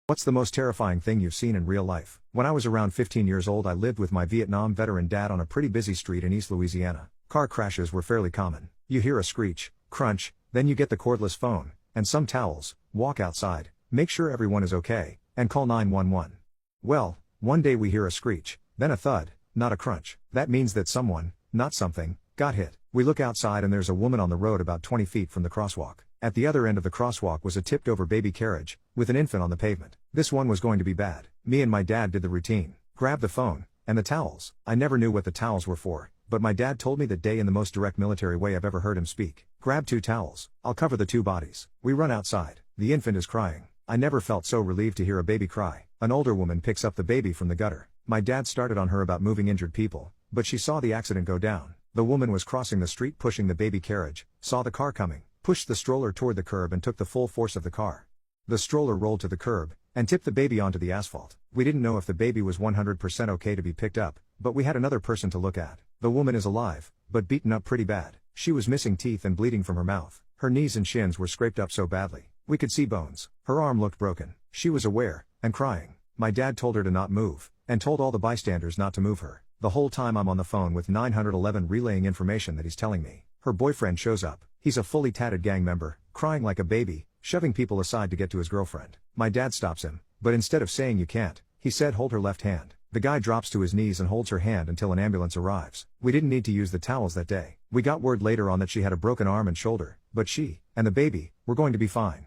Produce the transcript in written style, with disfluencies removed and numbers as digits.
What's the most terrifying thing you've seen in real life? When I was around 15 years old, I lived with my Vietnam veteran dad on a pretty busy street in East Louisiana. Car crashes were fairly common. You hear a screech, crunch, then you get the cordless phone, and some towels, walk outside, make sure everyone is okay, and call 911. Well, one day we hear a screech, then a thud, not a crunch. That means that someone, not something, got hit. We look outside and there's a woman on the road about 20 feet from the crosswalk. At the other end of the crosswalk was a tipped-over baby carriage, with an infant on the pavement. This one was going to be bad. Me and my dad did the routine. Grab the phone, and the towels. I never knew what the towels were for, but my dad told me that day in the most direct military way I've ever heard him speak. Grab 2 towels. I'll cover the 2 bodies. We run outside. The infant is crying. I never felt so relieved to hear a baby cry. An older woman picks up the baby from the gutter. My dad started on her about moving injured people, but she saw the accident go down. The woman was crossing the street pushing the baby carriage, saw the car coming, pushed the stroller toward the curb and took the full force of the car. The stroller rolled to the curb, and tipped the baby onto the asphalt. We didn't know if the baby was 100% okay to be picked up, but we had another person to look at. The woman is alive, but beaten up pretty bad. She was missing teeth and bleeding from her mouth. Her knees and shins were scraped up so badly, we could see bones. Her arm looked broken. She was aware, and crying. My dad told her to not move, and told all the bystanders not to move her. The whole time I'm on the phone with 911 relaying information that he's telling me. Her boyfriend shows up. He's a fully tatted gang member, crying like a baby, shoving people aside to get to his girlfriend. My dad stops him, but instead of saying you can't, he said hold her left hand. The guy drops to his knees and holds her hand until an ambulance arrives. We didn't need to use the towels that day. We got word later on that she had a broken arm and shoulder, but she, and the baby, were going to be fine.